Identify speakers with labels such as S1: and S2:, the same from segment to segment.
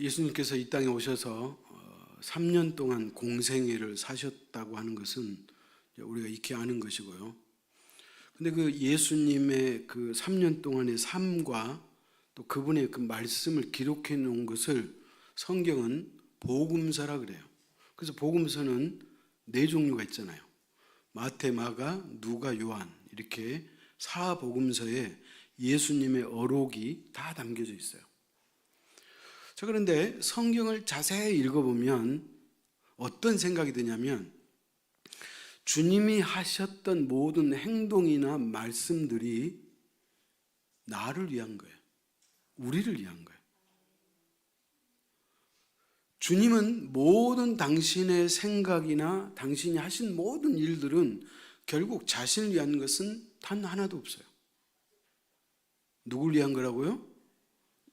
S1: 예수님께서 이 땅에 오셔서 3년 동안 공생애를 사셨다고 하는 것은 우리가 익히 아는 것이고요. 근데 그 예수님의 그 3년 동안의 삶과 또 그분의 그 말씀을 기록해 놓은 것을 성경은 복음서라 그래요. 그래서 복음서는 4종류가 있잖아요. 마태, 마가, 누가, 요한, 이렇게 4복음서에 예수님의 어록이 다 담겨져 있어요. 자, 그런데 성경을 자세히 읽어보면 어떤 생각이 드냐면 주님이 하셨던 모든 행동이나 말씀들이 나를 위한 거예요. 우리를 위한 거예요. 주님은 모든 당신의 생각이나 당신이 하신 모든 일들은 결국 자신을 위한 것은 단 하나도 없어요. 누굴 위한 거라고요?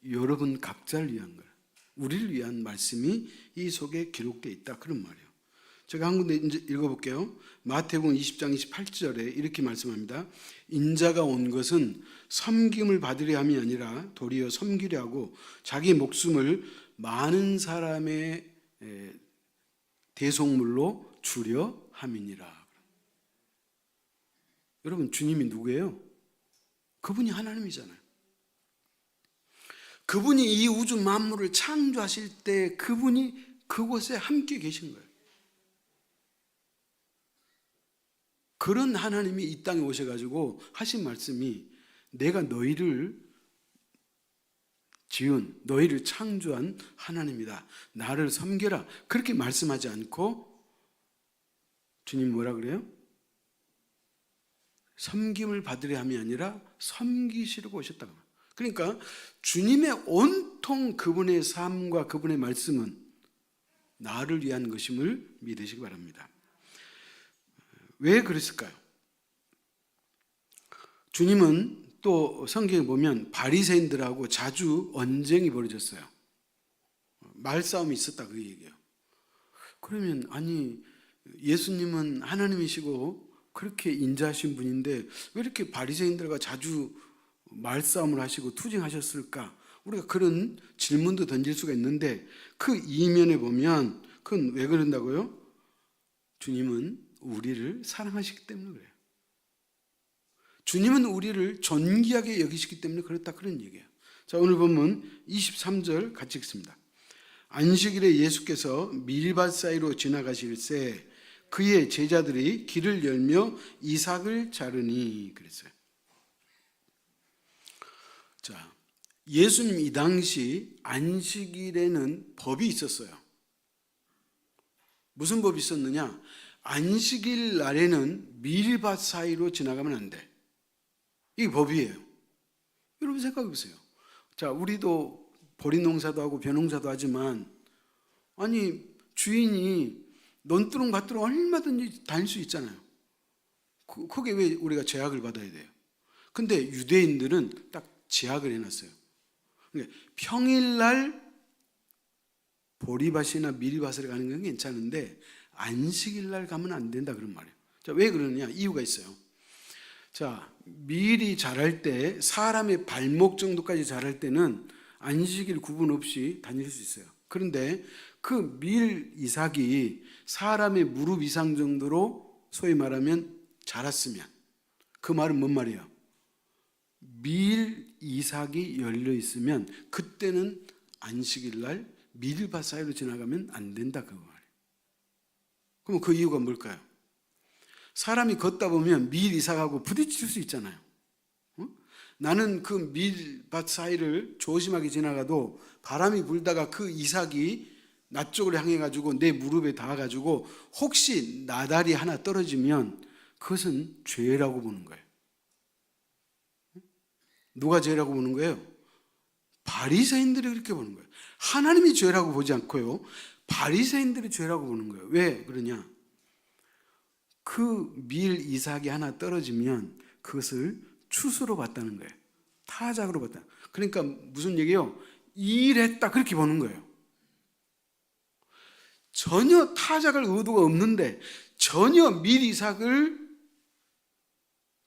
S1: 여러분 각자를 위한 거예요. 우리를 위한 말씀이 이 속에 기록되어 있다, 그런 말이에요. 제가 한 군데 이제 읽어볼게요. 마태복음 20장 28절에 이렇게 말씀합니다. 인자가 온 것은 섬김을 받으려 함이 아니라 도리어 섬기려 하고 자기 목숨을 많은 사람의 대속물로 주려 함이니라. 여러분, 주님이 누구예요? 그분이 하나님이잖아요. 그분이 이 우주 만물을 창조하실 때 그분이 그곳에 함께 계신 거예요. 그런 하나님이 이 땅에 오셔가지고 하신 말씀이 내가 너희를 지은, 너희를 창조한 하나님이다. 나를 섬겨라. 그렇게 말씀하지 않고 주님 뭐라 그래요? 섬김을 받으려 함이 아니라 섬기시려고 오셨다고. 그러니까 주님의 온통 그분의 삶과 그분의 말씀은 나를 위한 것임을 믿으시기 바랍니다. 왜 그랬을까요? 주님은 또 성경에 보면 바리새인들하고 자주 언쟁이 벌어졌어요. 말싸움이 있었다, 그 얘기예요. 그러면 아니, 예수님은 하나님이시고 그렇게 인자하신 분인데 왜 이렇게 바리새인들과 자주 말싸움을 하시고 투쟁하셨을까? 우리가 그런 질문도 던질 수가 있는데 그 이면에 보면 그건 왜 그런다고요? 주님은 우리를 사랑하시기 때문에 그래요. 주님은 우리를 존귀하게 여기시기 때문에 그렇다, 그런 얘기예요. 자, 오늘 본문 23절 같이 읽습니다. 안식일에 예수께서 밀밭 사이로 지나가실새 그의 제자들이 길을 열며 이삭을 자르니 그랬어요. 자, 예수님 이 당시 안식일에는 법이 있었어요. 무슨 법이 있었느냐? 안식일 날에는 밀밭 사이로 지나가면 안 돼. 이게 법이에요. 여러분 생각해 보세요. 자, 우리도 보리 농사도 하고 벼농사도 하지만 아니, 주인이 논두렁 밭두렁 얼마든지 다닐 수 있잖아요. 그게 왜 우리가 제약을 받아야 돼요? 근데 유대인들은 딱 제약을 해놨어요. 그러니까 평일날 보리밭이나 밀밭을 가는 건 괜찮은데 안식일날 가면 안 된다, 그런 말이에요. 자, 왜 그러느냐? 이유가 있어요. 자, 밀이 자랄 때 사람의 발목 정도까지 자랄 때는 안식일 구분 없이 다닐 수 있어요. 그런데 그 밀 이삭이 사람의 무릎 이상 정도로 소위 말하면 자랐으면, 그 말은 뭔 말이에요? 밀 이삭이 열려 있으면 그때는 안식일날 밀밭 사이로 지나가면 안 된다, 그 말이에요. 그럼 그 이유가 뭘까요? 사람이 걷다 보면 밀 이삭하고 부딪힐 수 있잖아요. 나는 그 밀밭 사이를 조심하게 지나가도 바람이 불다가 그 이삭이 나 쪽으로 향해 가지고 내 무릎에 닿아 가지고 혹시 나다리 하나 떨어지면 그것은 죄라고 보는 거예요. 누가 죄라고 보는 거예요? 바리새인들이 그렇게 보는 거예요. 하나님이 죄라고 보지 않고요, 바리새인들이 죄라고 보는 거예요. 왜 그러냐? 그 밀 이삭이 하나 떨어지면 그것을 추수로 봤다는 거예요. 타작으로 봤다. 그러니까 무슨 얘기예요? 일했다, 그렇게 보는 거예요. 전혀 타작을 의도가 없는데, 전혀 밀 이삭을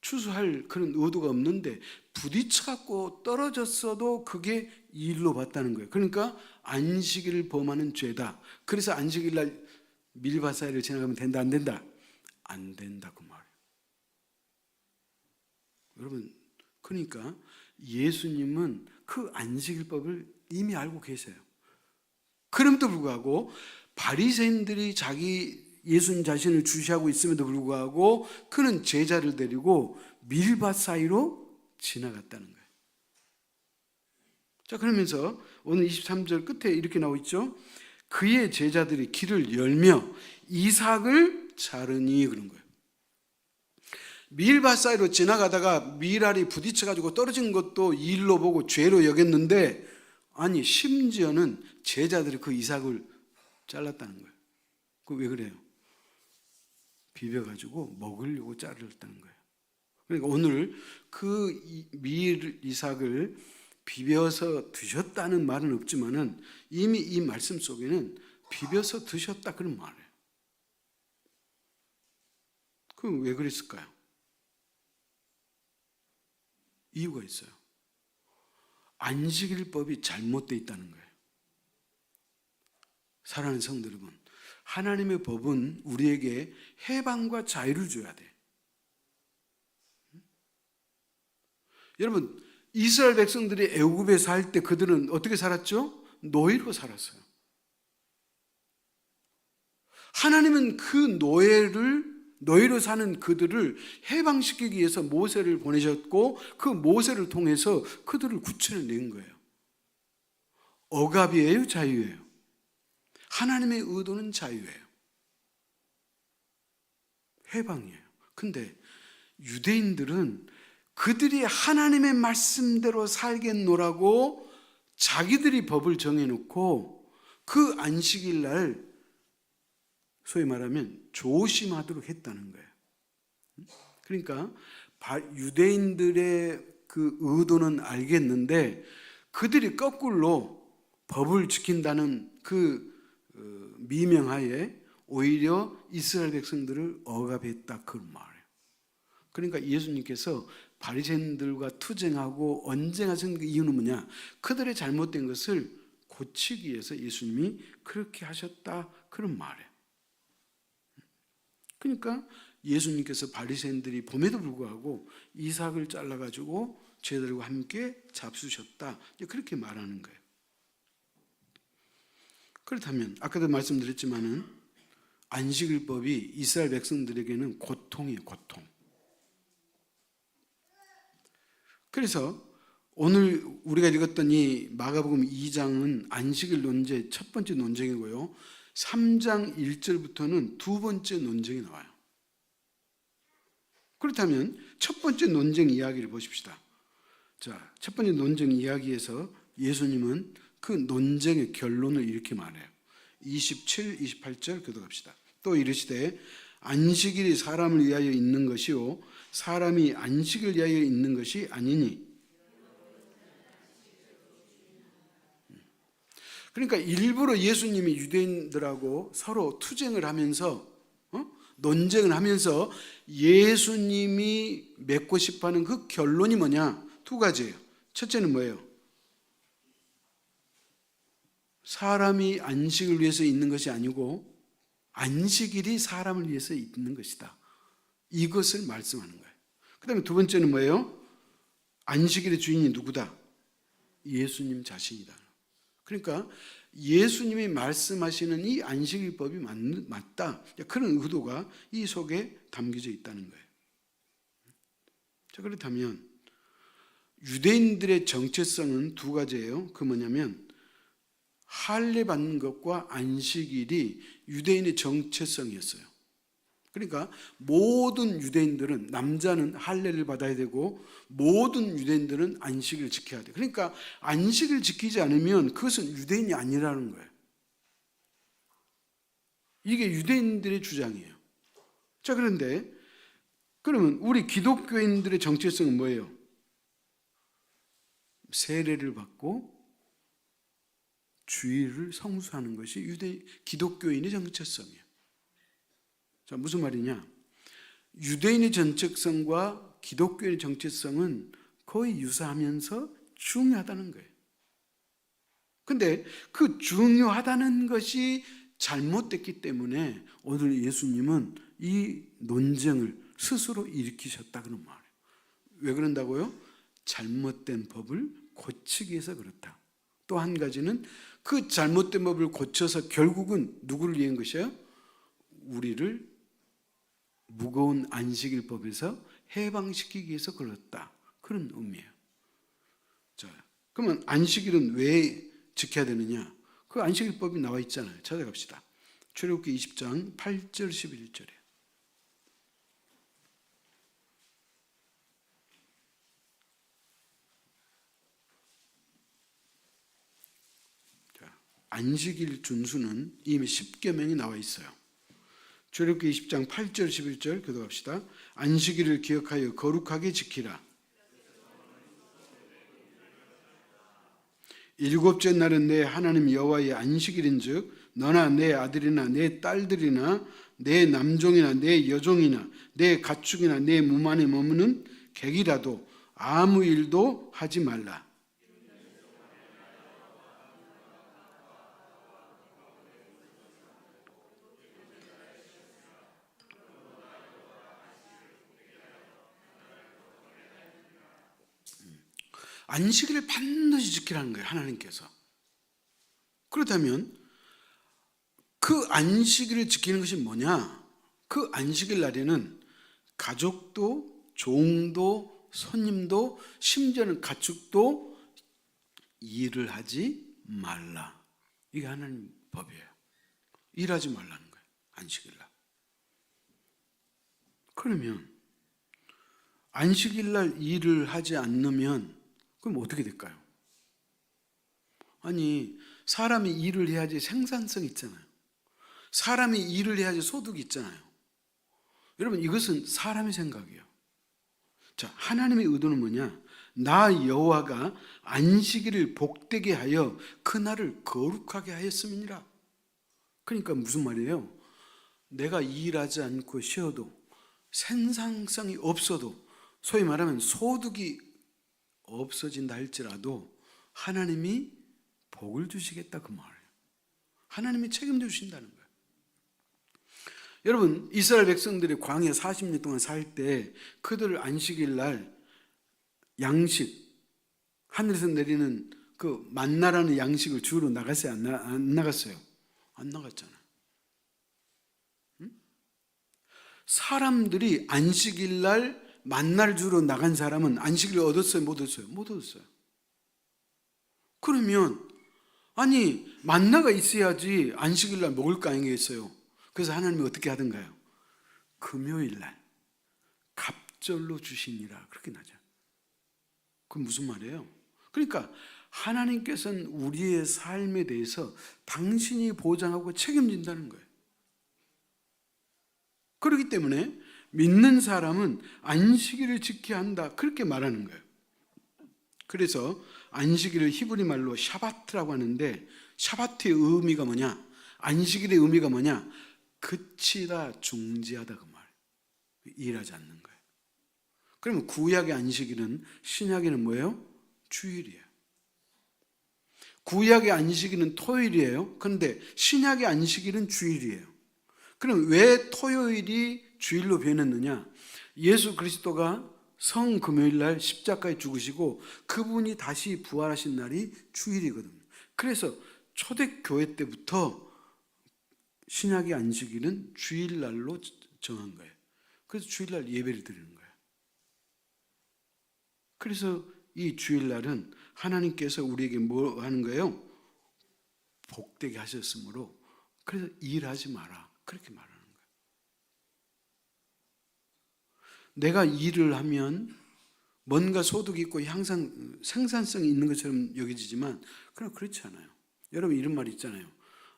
S1: 추수할 그런 의도가 없는데 부딪혀갖고 떨어졌어도 그게 일로 봤다는 거예요. 그러니까 안식일을 범하는 죄다. 그래서 안식일 날 밀밭 사이를 지나가면 된다, 안 된다? 안 된다 그 말이에요. 여러분, 그러니까 예수님은 그 안식일법을 이미 알고 계세요. 그럼에도 불구하고 바리새인들이 예수님 자신을 주시하고 있음에도 불구하고 그는 제자를 데리고 밀밭 사이로 지나갔다는 거예요. 자, 그러면서 오늘 23절 끝에 이렇게 나와 있죠. 그의 제자들이 길을 열며 이삭을 자르니 그런 거예요. 밀밭 사이로 지나가다가 밀알이 부딪혀가지고 떨어진 것도 일로 보고 죄로 여겼는데, 아니 심지어는 제자들이 그 이삭을 잘랐다는 거예요. 그 왜 그래요? 비벼가지고 먹으려고 자르었다는 거예요. 그러니까 오늘 그 밀 이삭을 비벼서 드셨다는 말은 없지만은 이미 이 말씀 속에는 비벼서 드셨다 그런 말이에요. 그럼 왜 그랬을까요? 이유가 있어요. 안식일법이 잘못되어 있다는 거예요. 사랑하는 성도 여러분, 하나님의 법은 우리에게 해방과 자유를 줘야 돼. 여러분, 이스라엘 백성들이 애굽에 살 때 그들은 어떻게 살았죠? 노예로 살았어요. 하나님은 그 노예로 사는 그들을 해방시키기 위해서 모세를 보내셨고 그 모세를 통해서 그들을 구출해낸 거예요. 억압이에요, 자유예요? 하나님의 의도는 자유예요. 해방이에요. 근데 유대인들은 그들이 하나님의 말씀대로 살겠노라고 자기들이 법을 정해놓고 그 안식일 날 소위 말하면 조심하도록 했다는 거예요. 그러니까 유대인들의 그 의도는 알겠는데 그들이 거꾸로 법을 지킨다는 그 미명하에 오히려 이스라엘 백성들을 억압했다 그 말이에요. 그러니까 예수님께서 바리새인들과 투쟁하고 언쟁하신 그 이유는 뭐냐? 그들의 잘못된 것을 고치기 위해서 예수님이 그렇게 하셨다 그런 말이에요. 그러니까 예수님께서 바리새인들이 봄에도 불구하고 이삭을 잘라가지고 제자들과 함께 잡수셨다 그렇게 말하는 거예요. 그렇다면 아까도 말씀드렸지만은 안식일법이 이스라엘 백성들에게는 고통이에요, 고통. 그래서 오늘 우리가 읽었던 이 마가복음 2장은 안식일 논쟁의 첫 번째 논쟁이고요. 3장 1절부터는 두 번째 논쟁이 나와요. 그렇다면 첫 번째 논쟁 이야기를 보십시다. 자, 첫 번째 논쟁 이야기에서 예수님은 그 논쟁의 결론을 이렇게 말해요. 27, 28절 교독합시다. 또 이르시되 안식일이 사람을 위하여 있는 것이요 사람이 안식을 위하여 있는 것이 아니니. 그러니까 일부러 예수님이 유대인들하고 서로 투쟁을 하면서 논쟁을 하면서 예수님이 맺고 싶어하는 그 결론이 뭐냐? 두 가지예요. 첫째는 뭐예요? 사람이 안식을 위해서 있는 것이 아니고 안식일이 사람을 위해서 있는 것이다. 이것을 말씀하는 거예요. 그 다음에 두 번째는 뭐예요? 안식일의 주인이 누구다? 예수님 자신이다. 그러니까 예수님이 말씀하시는 이 안식일법이 맞다. 그런 의도가 이 속에 담겨져 있다는 거예요. 자, 그렇다면 유대인들의 정체성은 두 가지예요. 그 뭐냐면 할례 받는 것과 안식일이 유대인의 정체성이었어요. 그러니까 모든 유대인들은 남자는 할례를 받아야 되고 모든 유대인들은 안식을 지켜야 돼요. 그러니까 안식을 지키지 않으면 그것은 유대인이 아니라는 거예요. 이게 유대인들의 주장이에요. 자, 그런데 그러면 우리 기독교인들의 정체성은 뭐예요? 세례를 받고 주일을 성수하는 것이 기독교인의 정체성이에요. 자, 무슨 말이냐? 유대인의 정체성과 기독교인의 정체성은 거의 유사하면서 중요하다는 거예요. 근데 그 중요하다는 것이 잘못됐기 때문에 오늘 예수님은 이 논쟁을 스스로 일으키셨다 그런 말이에요. 왜 그런다고요? 잘못된 법을 고치기 위해서 그렇다. 또 한 가지는 그 잘못된 법을 고쳐서 결국은 누구를 위한 것이에요? 우리를 무거운 안식일법에서 해방시키기 위해서 그렇다. 그런 의미예요. 자, 그러면 안식일은 왜 지켜야 되느냐? 그 안식일법이 나와 있잖아요. 찾아갑시다. 출애굽기 20장 8절 11절에. 안식일 준수는 이미 10계명이 나와 있어요. 출애굽기 20장 8절 11절 교독합시다. 안식일을 기억하여 거룩하게 지키라. 일곱째 날은 내 하나님 여호와의 안식일인즉 너나 내 아들이나 내 딸들이나 내 남종이나 내 여종이나 내 가축이나 내 몸 안에 머무는 객이라도 아무 일도 하지 말라. 안식일을 반드시 지키라는 거예요, 하나님께서. 그렇다면 그 안식일을 지키는 것이 뭐냐? 그 안식일 날에는 가족도 종도 손님도 심지어는 가축도 일을 하지 말라. 이게 하나님 법이에요. 일하지 말라는 거예요, 안식일 날. 그러면 안식일 날 일을 하지 않으면 그럼 어떻게 될까요? 아니, 사람이 일을 해야지 생산성이 있잖아요. 사람이 일을 해야지 소득이 있잖아요. 여러분, 이것은 사람의 생각이에요. 자, 하나님의 의도는 뭐냐? 나 여호와가 안식일을 복되게 하여 그날을 거룩하게 하였음이니라. 그러니까 무슨 말이에요? 내가 일하지 않고 쉬어도 생산성이 없어도 소위 말하면 소득이 없어진다 할지라도 하나님이 복을 주시겠다 그 말이에요. 하나님이 책임져 주신다는 거예요. 여러분, 이스라엘 백성들이 광야 40년 동안 살 때 그들 안식일 날 양식, 하늘에서 내리는 그 만나라는 양식을 주우러 나갔어요? 안 나갔어요? 안 나갔잖아요. 응? 사람들이 안식일 날 만나를 주러 나간 사람은 안식일을 얻었어요? 못 얻었어요? 못 얻었어요. 그러면 아니 만나가 있어야지 안식일 날 먹을 거 아니겠어요? 그래서 하나님이 어떻게 하던가요? 금요일 날 갑절로 주시니라 그렇게 나죠. 그건 무슨 말이에요? 그러니까 하나님께서는 우리의 삶에 대해서 당신이 보장하고 책임진다는 거예요. 그렇기 때문에 믿는 사람은 안식일을 지켜야 한다 그렇게 말하는 거예요. 그래서 안식일을 히브리 말로 샤바트라고 하는데 샤바트의 의미가 뭐냐? 안식일의 의미가 뭐냐? 그치다 중지하다 그 말. 일하지 않는 거예요. 그러면 구약의 안식일은 신약에는 뭐예요? 주일이에요. 구약의 안식일은 토요일이에요. 그런데 신약의 안식일은 주일이에요. 그럼 왜 토요일이 주일로 변했느냐? 예수 그리스도가 성금요일 날 십자가에 죽으시고 그분이 다시 부활하신 날이 주일이거든요. 그래서 초대교회 때부터 신약의 안식일은 주일날로 정한 거예요. 그래서 주일날 예배를 드리는 거예요. 그래서 이 주일날은 하나님께서 우리에게 뭐 하는 거예요? 복되게 하셨으므로 그래서 일하지 마라 그렇게 말하는 거예요. 내가 일을 하면 뭔가 소득이 있고 항상 생산성이 있는 것처럼 여겨지지만 그렇지 않아요. 여러분 이런 말이 있잖아요.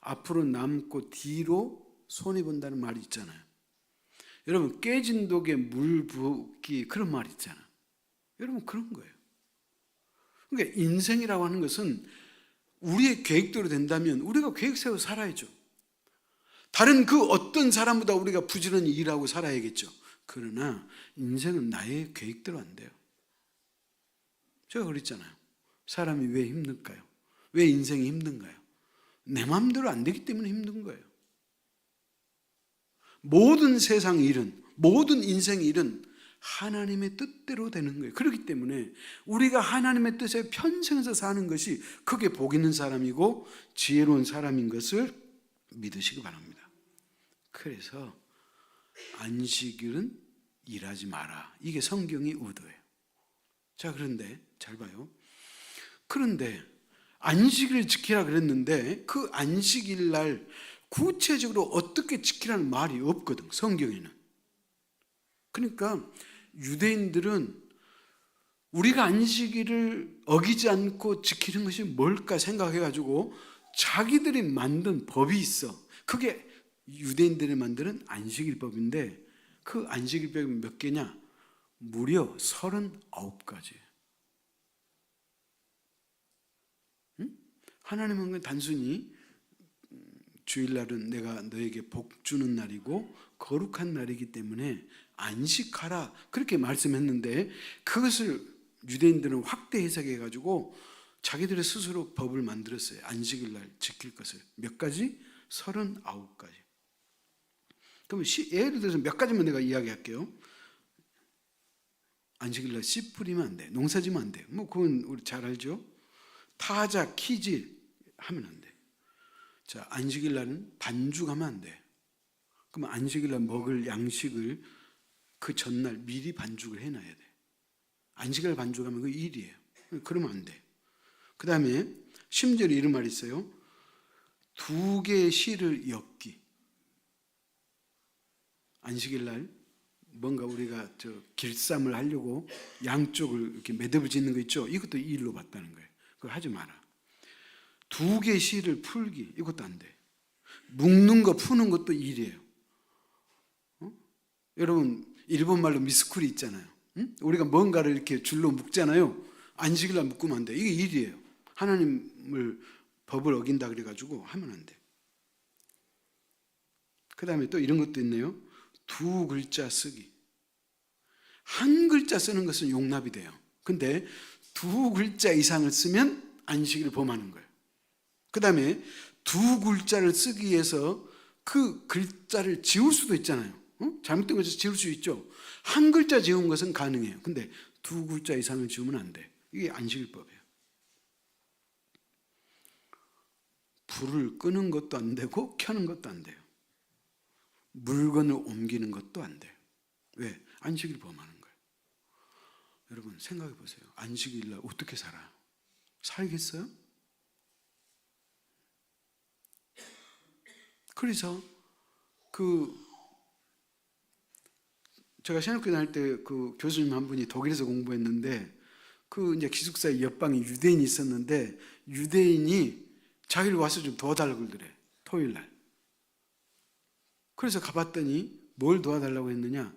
S1: 앞으로 남고 뒤로 손해본다는 말이 있잖아요. 여러분 깨진 독에 물 붓기 그런 말이 있잖아요. 여러분 그런 거예요. 그러니까 인생이라고 하는 것은 우리의 계획대로 된다면 우리가 계획 세워 살아야죠. 다른 그 어떤 사람보다 우리가 부지런히 일하고 살아야겠죠. 그러나 인생은 나의 계획대로 안 돼요. 제가 그랬잖아요. 사람이 왜 힘들까요? 왜 인생이 힘든가요? 내 마음대로 안 되기 때문에 힘든 거예요. 모든 세상 일은, 모든 인생 일은 하나님의 뜻대로 되는 거예요. 그렇기 때문에 우리가 하나님의 뜻에 편승해서 사는 것이 그게 복 있는 사람이고 지혜로운 사람인 것을 믿으시기 바랍니다. 그래서 안식일은 일하지 마라. 이게 성경의 의도예요. 자, 그런데 잘 봐요. 그런데 안식일을 지키라 그랬는데 그 안식일 날 구체적으로 어떻게 지키라는 말이 없거든, 성경에는. 그러니까 유대인들은 우리가 안식일을 어기지 않고 지키는 것이 뭘까 생각해가지고 자기들이 만든 법이 있어. 그게 유대인들이 만드는 안식일법인데 그 안식일법이 몇 개냐? 무려 39가지. 하나님은 단순히 주일날은 내가 너에게 복 주는 날이고 거룩한 날이기 때문에 안식하라 그렇게 말씀했는데 그것을 유대인들은 확대 해석해가지고 자기들의 스스로 법을 만들었어요. 안식일날 지킬 것을. 몇 가지? 39가지. 그러면 예를 들어서 몇 가지만 내가 이야기할게요. 안식일날 씨 뿌리면 안 돼. 농사 지면 안 돼. 뭐 그건 우리 잘 알죠. 타자, 키질 하면 안 돼. 자, 안식일날은 반죽하면 안 돼. 그러면 안식일날 먹을 양식을 그 전날 미리 반죽을 해놔야 돼. 안식일 반죽하면 그 일이에요. 그러면 안 돼. 그 다음에 심지어 이런 말이 있어요. 2개의 실을 엮기. 안식일날 뭔가 우리가 길쌈을 하려고 양쪽을 이렇게 매듭을 짓는 거 있죠. 이것도 일로 봤다는 거예요. 그거 하지 마라. 2개의 실을 풀기. 이것도 안 돼. 묶는 거 푸는 것도 일이에요. 여러분 일본 말로 미스쿠리 있잖아요. 우리가 뭔가를 이렇게 줄로 묶잖아요. 안식일날 묶으면 안 돼. 이게 일이에요. 하나님을 법을 어긴다 그래가지고 하면 안 돼. 그 다음에 또 이런 것도 있네요. 2글자 쓰기. 한 글자 쓰는 것은 용납이 돼요. 근데 2글자 이상을 쓰면 안식일을 범하는 거예요. 그 다음에 2글자를 쓰기 위해서 그 글자를 지울 수도 있잖아요. 잘못된 것을 지울 수 있죠. 한 글자 지운 것은 가능해요. 근데 2글자 이상을 지우면 안 돼. 이게 안식일법이에요. 불을 끄는 것도 안 되고 켜는 것도 안 돼요. 물건을 옮기는 것도 안 돼요. 왜? 안식일 범하는 거예요. 여러분 생각해 보세요. 안식일날 어떻게 살아요? 살겠어요? 그래서 제가 신학교 다닐 때 그 교수님 한 분이 독일에서 공부했는데 이제 기숙사에 옆방에 유대인이 있었는데 유대인이 자기를 와서 좀 도와달라고 그러더래. 토요일 날. 그래서 가봤더니 뭘 도와달라고 했느냐?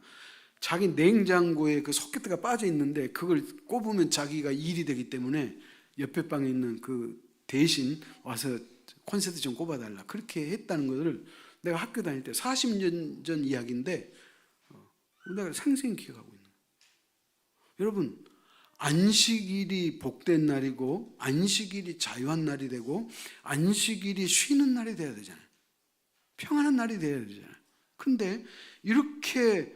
S1: 자기 냉장고에 그 소켓가 빠져 있는데 그걸 꼽으면 자기가 일이 되기 때문에 옆에 방에 있는 그 대신 와서 콘센트 좀 꼽아달라. 그렇게 했다는 것을 내가 학교 다닐 때 40년 전 이야기인데 내가 생생히 기억하고 있는 거예요. 여러분 안식일이 복된 날이고 안식일이 자유한 날이 되고 안식일이 쉬는 날이 돼야 되잖아요. 평안한 날이 돼야 되잖아요. 근데 이렇게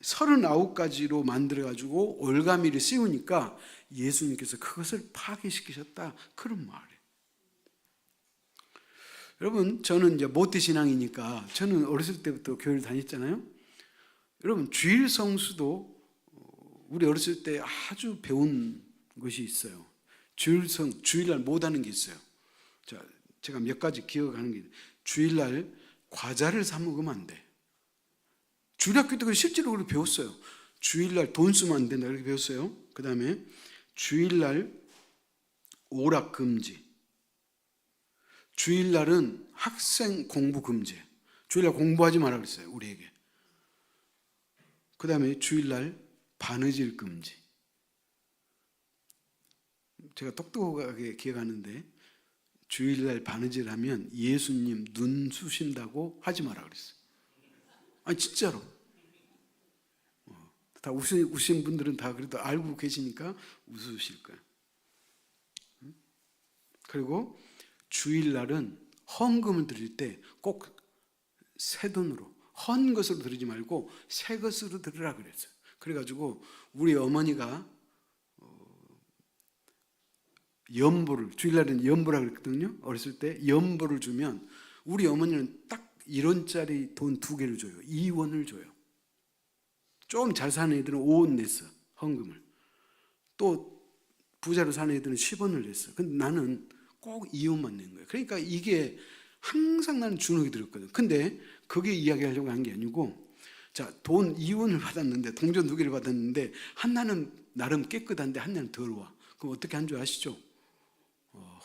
S1: 39가지로 만들어가지고 올가미를 씌우니까 예수님께서 그것을 파괴시키셨다. 그런 말이에요. 여러분 저는 이제 모태신앙이니까 저는 어렸을 때부터 교회를 다녔잖아요. 여러분 주일 성수도 우리 어렸을 때 아주 배운 것이 있어요. 주일날 못하는 게 있어요. 자, 제가 몇 가지 기억하는 게 주일날 과자를 사 먹으면 안 돼. 주일학교 때 실제로 그렇게 배웠어요. 주일날 돈 쓰면 안 된다 이렇게 배웠어요. 그 다음에 주일날 오락 금지. 주일날은 학생 공부 금지. 주일날 공부하지 마라 그랬어요. 우리에게. 그 다음에 주일날 바느질 금지. 제가 똑똑하게 기억하는데 주일날 바느질하면 예수님 눈 쑤신다고 하지 마라 그랬어요. 아니 진짜로. 다 우신 분들은 다 그래도 알고 계시니까 웃으실 거예요. 그리고 주일날은 헌금을 드릴 때 꼭 새 돈으로, 헌 것으로 드리지 말고 새 것으로 드리라 그랬어요. 그래가지고 우리 어머니가 연보를, 주일날은 연보라 그랬거든요. 어렸을 때 연보를 주면 우리 어머니는 딱 1원짜리 돈 2개를 줘요. 2원을 줘요. 좀 잘 사는 애들은 5원 냈어, 헌금을. 또 부자로 사는 애들은 10원을 냈어. 근데 나는 꼭 2원만 낸 거예요. 그러니까 이게 항상 나는 주눅이 들었거든. 근데 그게 이야기하려고 한 게 아니고, 자, 돈 2원을 받았는데, 동전 2개를 받았는데, 하나는 나름 깨끗한데 하나는 더러워. 그럼 어떻게 한 줄 아시죠?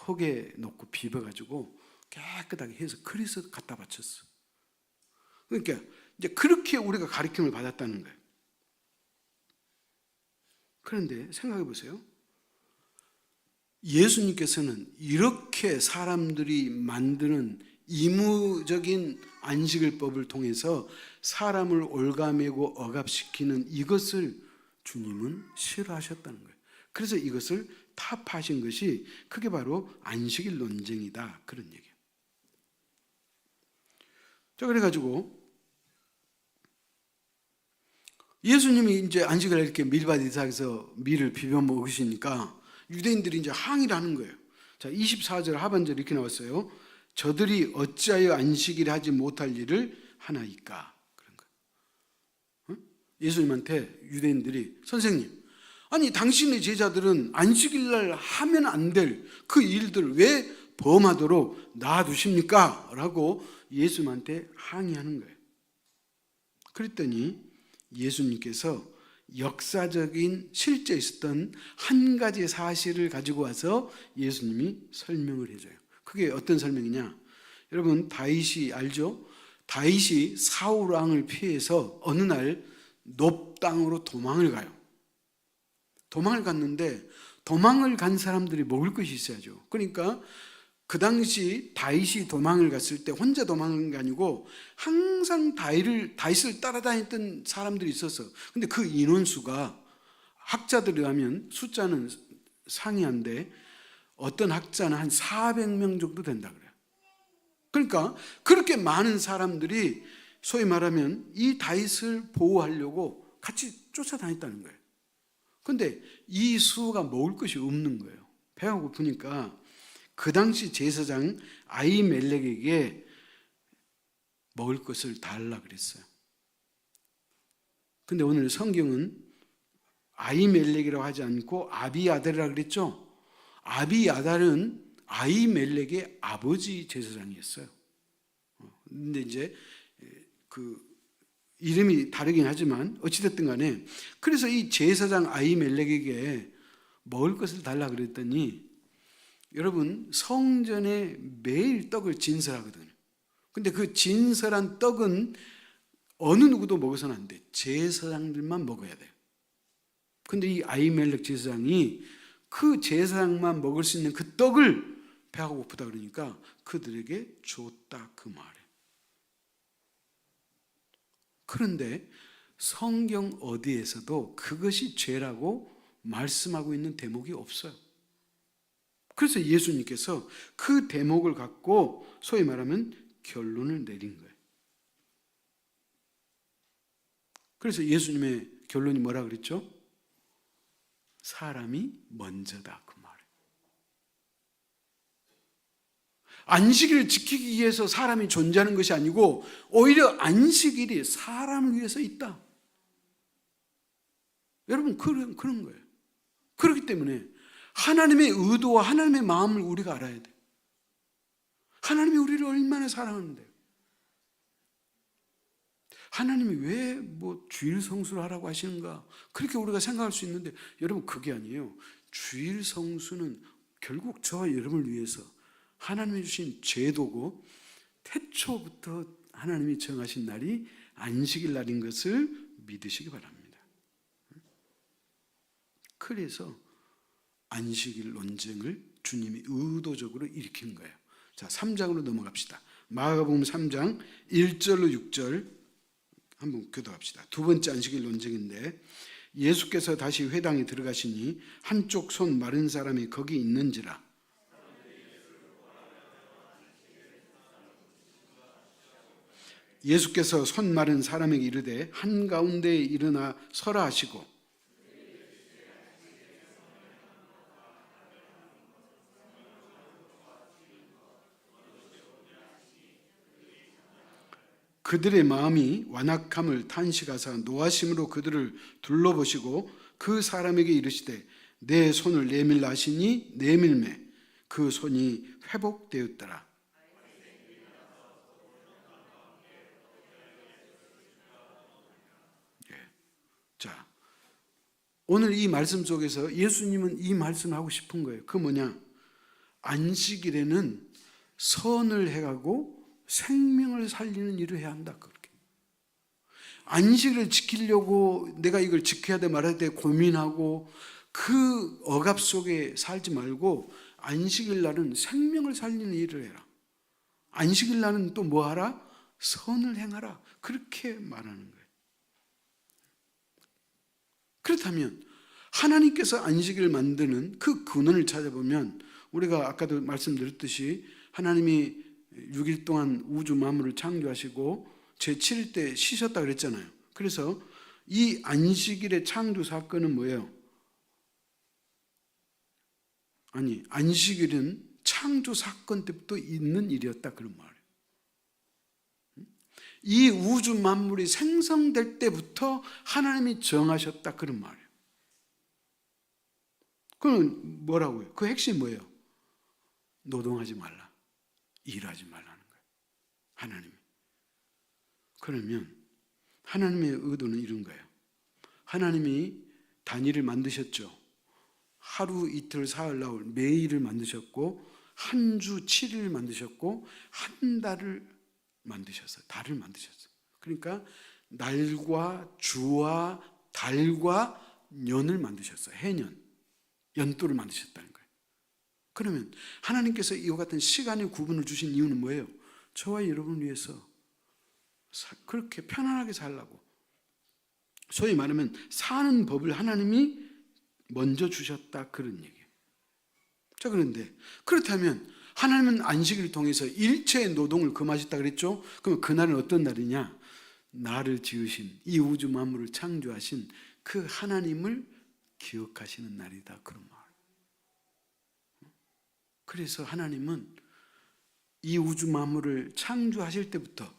S1: 흙에 놓고 비벼가지고 깨끗하게 해서 그래서 갖다 바쳤어. 그러니까 이제 그렇게 우리가 가르침을 받았다는 거예요. 그런데 생각해 보세요. 예수님께서는 이렇게 사람들이 만드는 이무적인 안식일법을 통해서 사람을 올가매고 억압시키는 이것을 주님은 싫어하셨다는 거예요. 그래서 이것을 타파하신 것이 그게 바로 안식일 논쟁이다, 그런 얘기예요. 자, 그래가지고 예수님이 이제 안식을 이렇게 밀밭 이삭에서 밀을 비벼 먹으시니까 유대인들이 이제 항의를 하는 거예요. 자, 24절 하반절 이렇게 나왔어요. 저들이 어찌하여 안식일 하지 못할 일을 하나이까? 그런 거예요. 예수님한테 유대인들이, 선생님, 아니 당신의 제자들은 안식일 날 하면 안 될 그 일들을 왜 범하도록 놔두십니까? 라고 예수님한테 항의하는 거예요. 그랬더니 예수님께서 역사적인 실제 있었던 한 가지 사실을 가지고 와서 예수님이 설명을 해줘요. 그게 어떤 설명이냐? 여러분, 다윗이 알죠? 다윗이 사울 왕을 피해서 어느 날 놉 땅으로 도망을 가요. 도망을 갔는데 도망을 간 사람들이 먹을 것이 있어야죠. 그러니까 그 당시 다윗이 도망을 갔을 때 혼자 도망한 게 아니고 항상 다윗을 따라다녔던 사람들이 있었어. 근데 그 인원수가 학자들이 하면 숫자는 상이한데 어떤 학자는 한 400명 정도 된다 그래요. 그러니까 그렇게 많은 사람들이 소위 말하면 이 다윗을 보호하려고 같이 쫓아다녔다는 거예요. 근데 이 수가 먹을 것이 없는 거예요. 배가 고프니까 그 당시 제사장 아히멜렉에게 먹을 것을 달라 그랬어요. 근데 오늘 성경은 아히멜렉이라고 하지 않고 아비아달이라고 그랬죠. 아비아달은 아히멜렉의 아버지 제사장이었어요. 근데 이제 그 이름이 다르긴 하지만 어찌됐든 간에, 그래서 이 제사장 아히멜렉에게 먹을 것을 달라 그랬더니, 여러분, 성전에 매일 떡을 진설하거든요. 근데 그 진설한 떡은 어느 누구도 먹어서는 안 돼. 제사장들만 먹어야 돼요. 근데 이 아히멜렉 제사장이 그 제사장만 먹을 수 있는 그 떡을 배가 고프다 그러니까 그들에게 줬다, 그 말이에요. 그런데 성경 어디에서도 그것이 죄라고 말씀하고 있는 대목이 없어요. 그래서 예수님께서 그 대목을 갖고 소위 말하면 결론을 내린 거예요. 그래서 예수님의 결론이 뭐라 그랬죠? 사람이 먼저다, 그 말이에요. 안식일을 지키기 위해서 사람이 존재하는 것이 아니고 오히려 안식일이 사람을 위해서 있다. 여러분, 그런 거예요. 그렇기 때문에 하나님의 의도와 하나님의 마음을 우리가 알아야 돼요. 하나님이 우리를 얼마나 사랑하는데요. 하나님이 왜 주일 성수를 하라고 하시는가, 그렇게 우리가 생각할 수 있는데, 여러분, 그게 아니에요. 주일 성수는 결국 저와 여러분을 위해서 하나님이 주신 제도고, 태초부터 하나님이 정하신 날이 안식일 날인 것을 믿으시기 바랍니다. 그래서 안식일 논쟁을 주님이 의도적으로 일으킨 거예요. 자, 3장으로 넘어갑시다. 마가복음 3장 1절로 6절 한번 교도합시다. 두 번째 안식일 논쟁인데, 예수께서 다시 회당에 들어가시니 한쪽 손 마른 사람이 거기 있는지라 예수께서 손 마른 사람에게 이르되 한가운데에 일어나 서라 하시고 그들의 마음이 완악함을 탄식하사 노하심으로 그들을 둘러보시고 그 사람에게 이르시되 내 손을 내밀라 하시니 내밀매 그 손이 회복되었더라. 자, 오늘 이 말씀 속에서 예수님은 이 말씀을 하고 싶은 거예요. 그 뭐냐? 안식일에는 선을 해가고 생명을 살리는 일을 해야 한다. 그렇게. 안식을 지키려고 내가 이걸 지켜야 돼 말아야 돼 고민하고 그 억압 속에 살지 말고 안식일 날은 생명을 살리는 일을 해라. 안식일 날은 또 뭐 하라? 선을 행하라. 그렇게 말하는 거예요. 그렇다면 하나님께서 안식일을 만드는 그 근원을 찾아보면 우리가 아까도 말씀드렸듯이 하나님이 6일 동안 우주 만물을 창조하시고 제7일 때 쉬셨다 그랬잖아요. 그래서 이 안식일의 창조 사건은 뭐예요? 아니, 안식일은 창조 사건 때부터 있는 일이었다 그런 말이에요. 이 우주 만물이 생성될 때부터 하나님이 정하셨다 그런 말이에요. 그건 뭐라고요? 그 핵심이 뭐예요? 노동하지 말라. 일하지 말라는 거예요. 하나님이. 그러면 하나님의 의도는 이런 거예요. 하나님이 단위를 만드셨죠. 하루, 이틀, 사흘, 나흘 매일을 만드셨고 한 주 7일을 만드셨고 한 달을 만드셨어요. 달을 만드셨어요. 그러니까 날과 주와 달과 년을 만드셨어요. 해년, 연도를 만드셨다는 거예요. 그러면 하나님께서 이와 같은 시간의 구분을 주신 이유는 뭐예요? 저와 여러분을 위해서 그렇게 편안하게 살라고. 소위 말하면 사는 법을 하나님이 먼저 주셨다 그런 얘기예요. 자, 그런데 그렇다면 하나님은 안식일을 통해서 일체의 노동을 금하셨다 그랬죠? 그럼 그날은 어떤 날이냐? 나를 지으신 이 우주 만물을 창조하신 그 하나님을 기억하시는 날이다 그런 말. 그래서 하나님은 이 우주 만물을 창조하실 때부터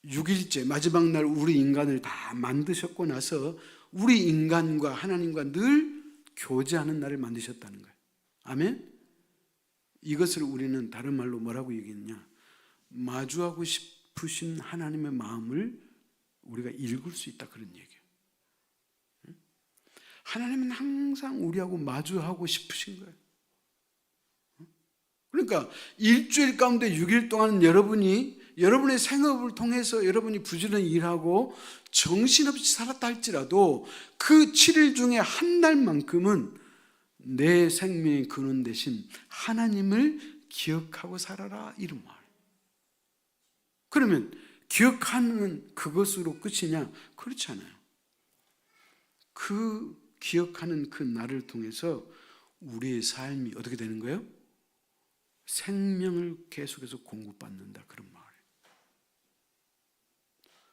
S1: 6일째 마지막 날 우리 인간을 다 만드셨고 나서 우리 인간과 하나님과 늘 교제하는 날을 만드셨다는 거예요. 아멘? 이것을 우리는 다른 말로 뭐라고 얘기했냐? 마주하고 싶으신 하나님의 마음을 우리가 읽을 수 있다 그런 얘기예요. 하나님은 항상 우리하고 마주하고 싶으신 거예요. 그러니까 일주일 가운데 6일 동안 여러분의 생업을 통해서 여러분이 부지런히 일하고 정신없이 살았다 할지라도 그 7일 중에 한 달만큼은 내 생명의 근원 되신 하나님을 기억하고 살아라 이런 말. 그러면 기억하는 그것으로 끝이냐? 그렇지 않아요. 그 기억하는 그 날을 통해서 우리의 삶이 어떻게 되는 거예요? 생명을 계속해서 공급받는다 그런 말이에요.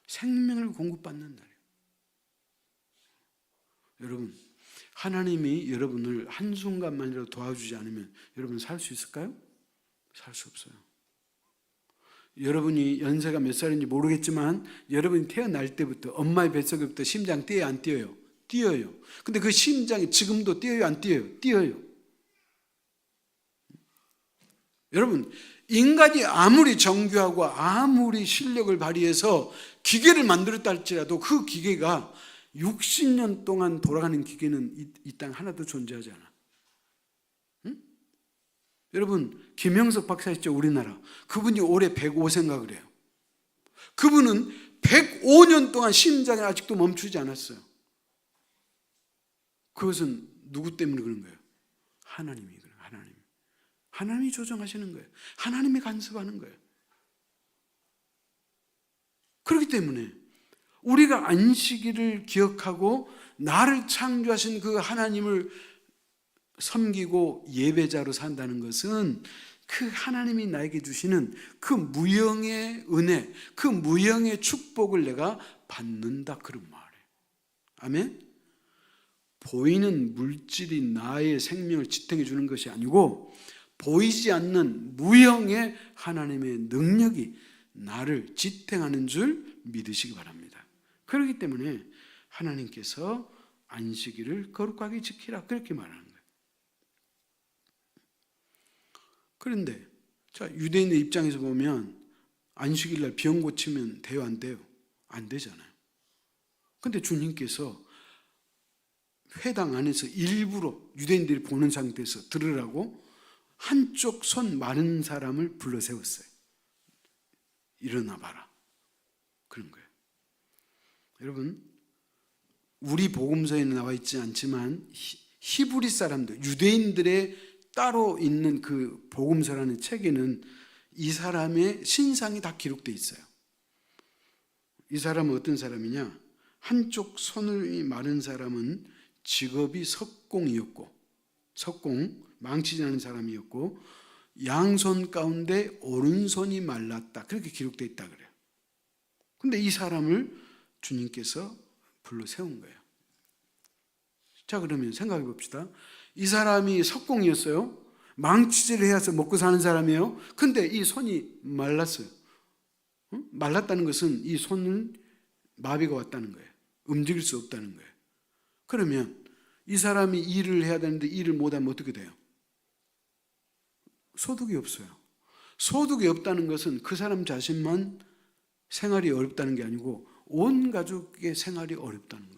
S1: 생명을 공급받는 날이에요. 여러분, 하나님이 여러분을 한순간만이라도 도와주지 않으면 여러분 살 수 있을까요? 살 수 없어요. 여러분이 연세가 몇 살인지 모르겠지만 여러분이 태어날 때부터 엄마의 뱃속에부터 심장 뛰어요 안 뛰어요? 뛰어요. 근데 그 심장이 지금도 뛰어요 안 뛰어요? 뛰어요. 여러분, 인간이 아무리 정교하고 아무리 실력을 발휘해서 기계를 만들었다 할지라도 그 기계가 60년 동안 돌아가는 기계는 이 땅 하나도 존재하지 않아. 응? 여러분, 김영석 박사 있죠, 우리나라. 그분이 올해 105세인가 그래요. 그분은 105년 동안 심장이 아직도 멈추지 않았어요. 그것은 누구 때문에 그런 거예요? 하나님이 그래요. 하나님이 조정하시는 거예요. 하나님이 간섭하는 거예요. 그렇기 때문에 우리가 안식일을 기억하고 나를 창조하신 그 하나님을 섬기고 예배자로 산다는 것은 그 하나님이 나에게 주시는 그 무형의 은혜, 그 무형의 축복을 내가 받는다, 그런 말이에요. 아멘? 보이는 물질이 나의 생명을 지탱해 주는 것이 아니고 보이지 않는 무형의 하나님의 능력이 나를 지탱하는 줄 믿으시기 바랍니다. 그렇기 때문에 하나님께서 안식일을 거룩하게 지키라, 그렇게 말하는 거예요. 그런데 자, 유대인의 입장에서 보면 안식일 날 병 고치면 돼요, 안 돼요? 안 되잖아요. 근데 주님께서 회당 안에서 일부러 유대인들이 보는 상태에서 들으라고 한쪽 손 마른 사람을 불러 세웠어요. 일어나 봐라, 그런 거예요. 여러분, 우리 복음서에는 나와 있지 않지만 히브리 사람들, 유대인들의 따로 있는 그 복음서라는 책에는 이 사람의 신상이 다 기록되어 있어요. 이 사람은 어떤 사람이냐? 한쪽 손을 마른 사람은 직업이 석공이었고, 석공, 망치지 않은 사람이었고, 양손 가운데 오른손이 말랐다, 그렇게 기록되어 있다 그래요. 근데 이 사람을 주님께서 불러 세운 거예요. 자, 그러면 생각해 봅시다. 이 사람이 석공이었어요. 망치질을 해서 먹고 사는 사람이에요. 근데 이 손이 말랐어요. 말랐다는 것은 이 손은 마비가 왔다는 거예요. 움직일 수 없다는 거예요. 그러면 이 사람이 일을 해야 되는데 일을 못하면 어떻게 돼요? 소득이 없어요. 소득이 없다는 것은 그 사람 자신만 생활이 어렵다는 게 아니고 온 가족의 생활이 어렵다는 거예요.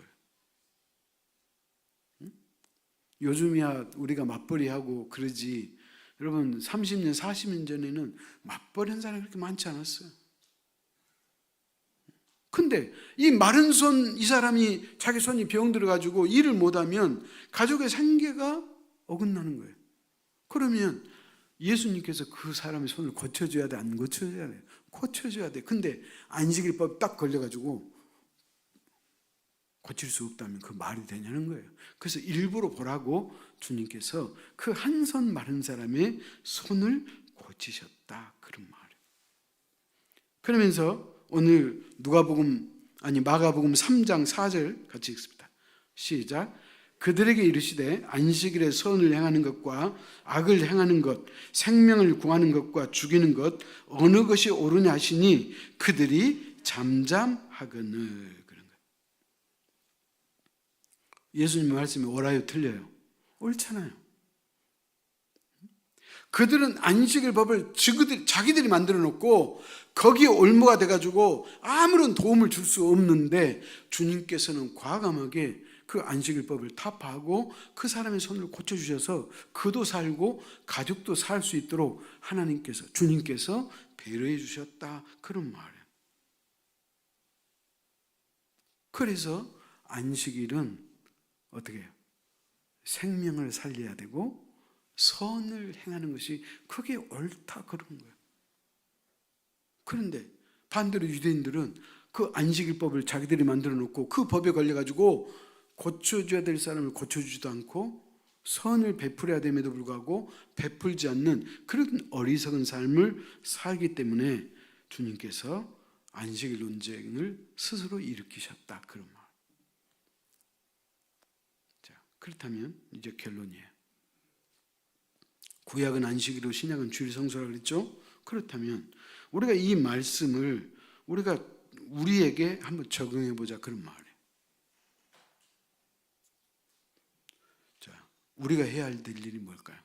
S1: 요즘이야 우리가 맞벌이하고 그러지, 여러분 30년 40년 전에는 맞벌이한 사람이 그렇게 많지 않았어요. 근데 이 마른 손, 이 사람이 자기 손이 병 들어가지고 일을 못하면 가족의 생계가 어긋나는 거예요. 그러면 예수님께서 그 사람의 손을 고쳐줘야 돼, 안 고쳐줘야 돼? 고쳐줘야 돼. 근데 안식일법 딱 걸려가지고 고칠 수 없다면 그 말이 되냐는 거예요. 그래서 일부러 보라고 주님께서 그 한 손 마른 사람의 손을 고치셨다, 그런 말이에요. 그러면서 오늘 마가복음 3장 4절 같이 읽습니다. 시작. 그들에게 이르시되 안식일에 선을 행하는 것과 악을 행하는 것, 생명을 구하는 것과 죽이는 것 어느 것이 옳으냐 하시니 그들이 잠잠하거늘. 예수님 말씀이 옳아요, 틀려요? 옳잖아요. 그들은 안식일 법을 자기들이 만들어 놓고 거기에 올무가 돼가지고 아무런 도움을 줄 수 없는데 주님께서는 과감하게 그 안식일 법을 타파하고 그 사람의 손을 고쳐주셔서 그도 살고 가족도 살 수 있도록 주님께서 배려해 주셨다, 그런 말이에요. 그래서 안식일은 어떻게 해요? 생명을 살려야 되고 선을 행하는 것이 그게 옳다, 그런 거예요. 그런데 반대로 유대인들은 그 안식일법을 자기들이 만들어 놓고 그 법에 걸려가지고 고쳐줘야 될 사람을 고쳐주지도 않고 선을 베풀어야 됨에도 불구하고 베풀지 않는 그런 어리석은 삶을 살기 때문에 주님께서 안식일 논쟁을 스스로 일으키셨다, 그런 말. 그렇다면 이제 결론이에요. 구약은 안식일로 신약은 주일 성수라 그랬죠? 그렇다면 우리가 이 말씀을 우리에게 한번 적용해 보자, 그런 말이에요. 자, 우리가 해야 할 일이 뭘까요?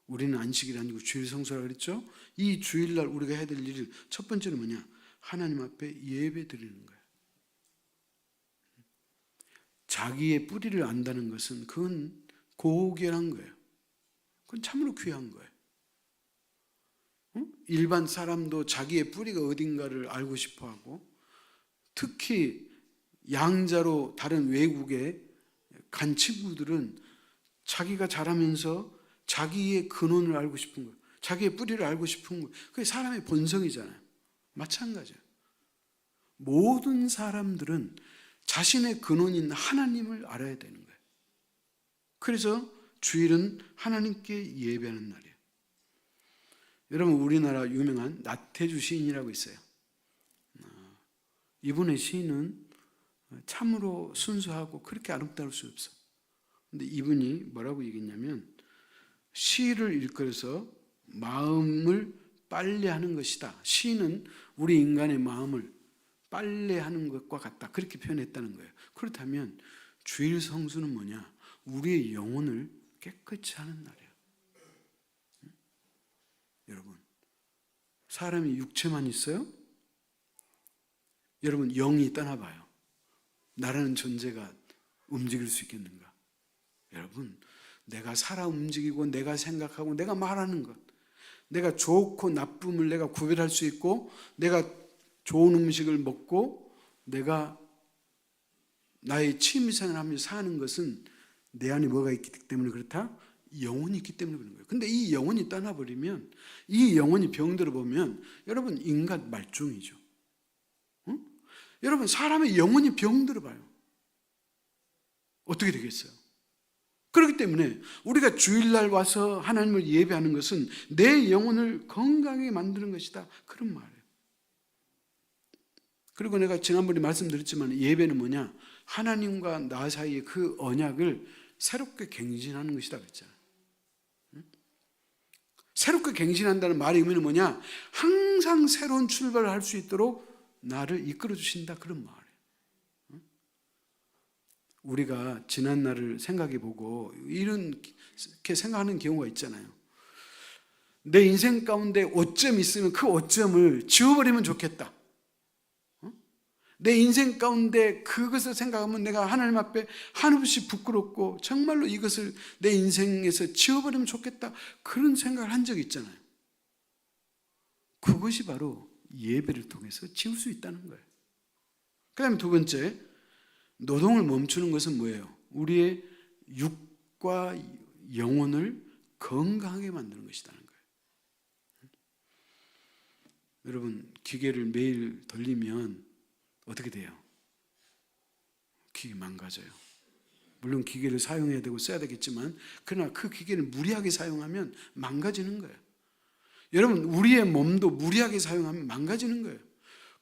S1: 우리는 안식일 아니고 주일 성수라 그랬죠? 이 주일날 우리가 해야 될 일은 첫 번째는 뭐냐? 하나님 앞에 예배 드리는 거예요. 자기의 뿌리를 안다는 것은 그건 고귀한 거예요. 그건 참으로 귀한 거예요. 일반 사람도 자기의 뿌리가 어딘가를 알고 싶어하고, 특히 양자로 다른 외국에 간 친구들은 자기가 자라면서 자기의 근원을 알고 싶은 거예요. 자기의 뿌리를 알고 싶은 거예요. 그게 사람의 본성이잖아요. 마찬가지예요. 모든 사람들은 자신의 근원인 하나님을 알아야 되는 거예요. 그래서 주일은 하나님께 예배하는 날이에요. 여러분, 우리나라 유명한 나태주 시인이라고 있어요. 이분의 시는 참으로 순수하고 그렇게 아름다울 수 없어. 근데 이분이 뭐라고 얘기했냐면, 시를 일컬어서 마음을 빨래하는 것이다. 시는 우리 인간의 마음을 빨래하는 것과 같다. 그렇게 표현했다는 거예요. 그렇다면 주일 성수는 뭐냐? 우리의 영혼을 깨끗이 하는 날이에요. 여러분, 사람이 육체만 있어요? 여러분, 영이 떠나봐요. 나라는 존재가 움직일 수 있겠는가? 여러분, 내가 살아 움직이고 내가 생각하고 내가 말하는 것, 내가 좋고 나쁨을 내가 구별할 수 있고, 내가 좋은 음식을 먹고 내가 나의 취미생활을 하면서 사는 것은 내 안에 뭐가 있기 때문에 그렇다? 영혼이 있기 때문에 그런 거예요. 근데 이 영혼이 떠나버리면, 이 영혼이 병들어 보면 여러분, 인간 말종이죠. 응? 여러분, 사람의 영혼이 병들어 봐요. 어떻게 되겠어요? 그렇기 때문에 우리가 주일날 와서 하나님을 예배하는 것은 내 영혼을 건강하게 만드는 것이다, 그런 말이에요. 그리고 내가 지난번에 말씀드렸지만, 예배는 뭐냐? 하나님과 나 사이의 그 언약을 새롭게 갱신하는 것이다 그랬잖아요. 새롭게 갱신한다는 말의 의미는 뭐냐? 항상 새로운 출발을 할 수 있도록 나를 이끌어 주신다, 그런 말이에요. 우리가 지난 날을 생각해 보고 이렇게 생각하는 경우가 있잖아요. 내 인생 가운데 오점이 있으면 그 오점을 지워버리면 좋겠다. 내 인생 가운데 그것을 생각하면 내가 하나님 앞에 한없이 부끄럽고 정말로 이것을 내 인생에서 지워버리면 좋겠다, 그런 생각을 한 적이 있잖아요. 그것이 바로 예배를 통해서 지울 수 있다는 거예요. 그 다음에 두 번째, 노동을 멈추는 것은 뭐예요? 우리의 육과 영혼을 건강하게 만드는 것이라는 거예요. 여러분, 기계를 매일 돌리면 어떻게 돼요? 기계 망가져요. 물론 기계를 사용해야 되고 써야 되겠지만, 그러나 그 기계를 무리하게 사용하면 망가지는 거예요. 여러분, 우리의 몸도 무리하게 사용하면 망가지는 거예요.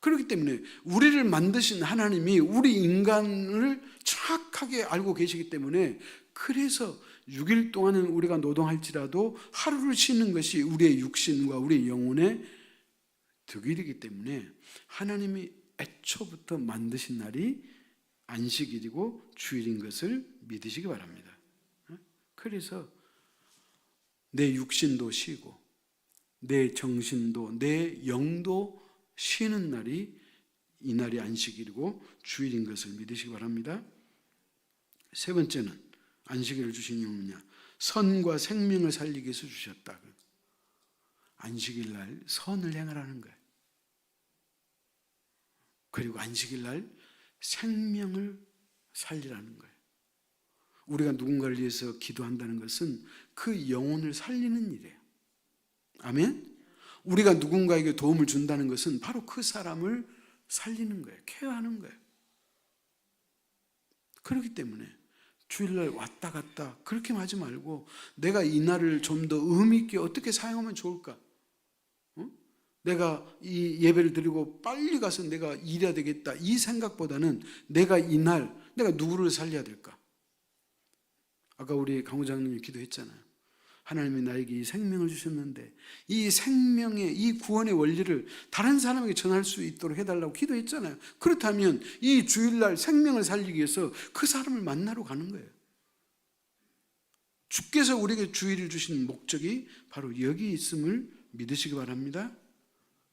S1: 그렇기 때문에 우리를 만드신 하나님이 우리 인간을 정확하게 알고 계시기 때문에, 그래서 6일 동안은 우리가 노동할지라도 하루를 쉬는 것이 우리의 육신과 우리의 영혼의 득일이기 때문에, 하나님이 애초부터 만드신 날이 안식일이고 주일인 것을 믿으시기 바랍니다. 그래서 내 육신도 쉬고 내 정신도 내 영도 쉬는 날이, 이 날이 안식일이고 주일인 것을 믿으시기 바랍니다. 세 번째는, 안식일을 주신 이유는 뭐냐? 선과 생명을 살리기 위해서 주셨다. 안식일 날 선을 행하라는 거예요. 그리고 안식일 날 생명을 살리라는 거예요. 우리가 누군가를 위해서 기도한다는 것은 그 영혼을 살리는 일이에요. 아멘? 우리가 누군가에게 도움을 준다는 것은 바로 그 사람을 살리는 거예요. 케어하는 거예요. 그렇기 때문에 주일날 왔다 갔다 그렇게 하지 말고, 내가 이 날을 좀 더 의미 있게 어떻게 사용하면 좋을까? 내가 이 예배를 드리고 빨리 가서 내가 일해야 되겠다, 이 생각보다는 내가 이 날 내가 누구를 살려야 될까? 아까 우리 강호장님이 기도했잖아요. 하나님이 나에게 이 생명을 주셨는데 이 생명의, 이 구원의 원리를 다른 사람에게 전할 수 있도록 해달라고 기도했잖아요. 그렇다면 이 주일날 생명을 살리기 위해서 그 사람을 만나러 가는 거예요. 주께서 우리에게 주일을 주신 목적이 바로 여기 있음을 믿으시기 바랍니다.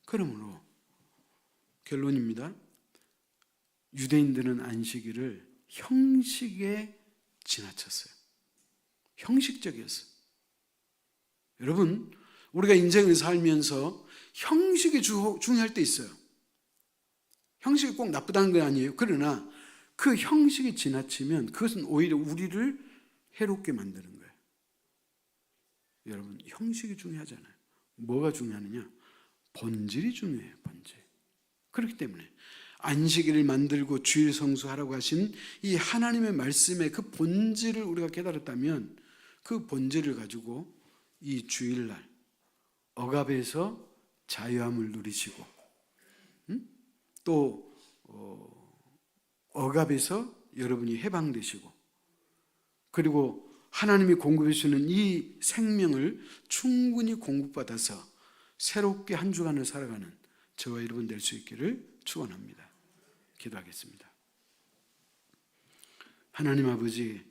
S1: 그러므로 결론입니다. 유대인들은 안식일을 형식에 지나쳤어요. 형식적이었어요. 여러분, 우리가 인생을 살면서 형식이 중요할 때 있어요. 형식이 꼭 나쁘다는 건 아니에요. 그러나 그 형식이 지나치면 그것은 오히려 우리를 해롭게 만드는 거예요. 여러분, 형식이 중요하잖아요. 뭐가 중요하느냐? 본질이 중요해요. 본질. 그렇기 때문에 안식일을 만들고 주일 성수하라고 하신 이 하나님의 말씀의 그 본질을 우리가 깨달았다면, 그 본질을 가지고 이 주일날 억압에서 자유함을 누리시고, 또 억압에서 여러분이 해방되시고, 그리고 하나님이 공급해 주시는 이 생명을 충분히 공급받아서 새롭게 한 주간을 살아가는 저와 여러분 될 수 있기를 축원합니다. 기도하겠습니다. 하나님 아버지,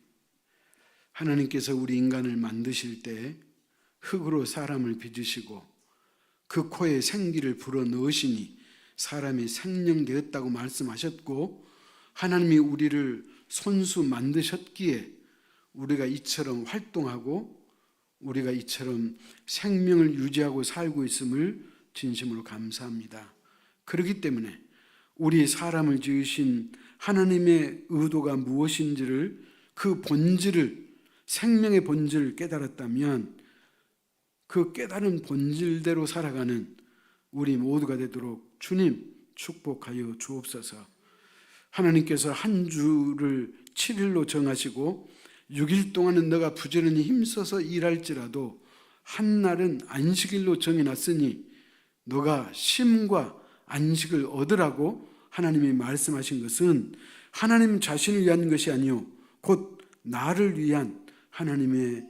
S1: 하나님께서 우리 인간을 만드실 때 흙으로 사람을 빚으시고 그 코에 생기를 불어넣으시니 사람이 생명되었다고 말씀하셨고, 하나님이 우리를 손수 만드셨기에 우리가 이처럼 활동하고 우리가 이처럼 생명을 유지하고 살고 있음을 진심으로 감사합니다. 그렇기 때문에 우리 사람을 지으신 하나님의 의도가 무엇인지를, 그 본질을, 생명의 본질을 깨달았다면 그 깨달은 본질대로 살아가는 우리 모두가 되도록 주님 축복하여 주옵소서. 하나님께서 한 주를 7일로 정하시고 6일 동안은 너가 부지런히 힘써서 일할지라도 한 날은 안식일로 정해놨으니 너가 쉼과 안식을 얻으라고 하나님이 말씀하신 것은 하나님 자신을 위한 것이 아니요 곧 나를 위한 하나님의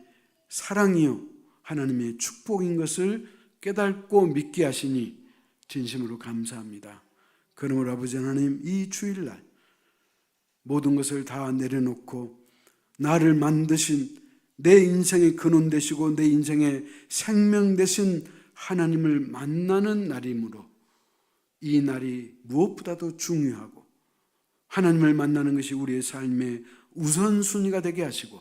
S1: 사랑이요 하나님의 축복인 것을 깨닫고 믿게 하시니 진심으로 감사합니다. 그러므로 아버지 하나님, 이 주일날 모든 것을 다 내려놓고 나를 만드신 내 인생의 근원 되시고 내 인생의 생명 되신 하나님을 만나는 날이므로 이 날이 무엇보다도 중요하고 하나님을 만나는 것이 우리의 삶의 우선순위가 되게 하시고,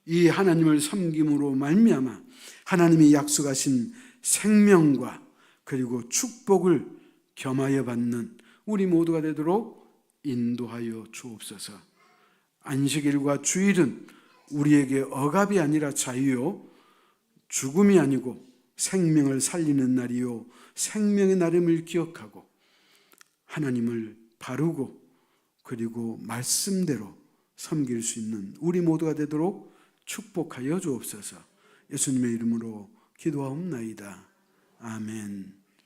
S1: 이 하나님을 섬김으로 말미암아 하나님이 약속하신 생명과 그리고 축복을 겸하여 받는 우리 모두가 되도록 인도하여 주옵소서. 안식일과 주일은 우리에게 억압이 아니라 자유요, 죽음이 아니고 생명을 살리는 날이요 생명의 날임을 기억하고 하나님을 바르고 그리고 말씀대로 섬길 수 있는 우리 모두가 되도록 축복하여 주옵소서. 예수님의 이름으로 기도하옵나이다. 아멘.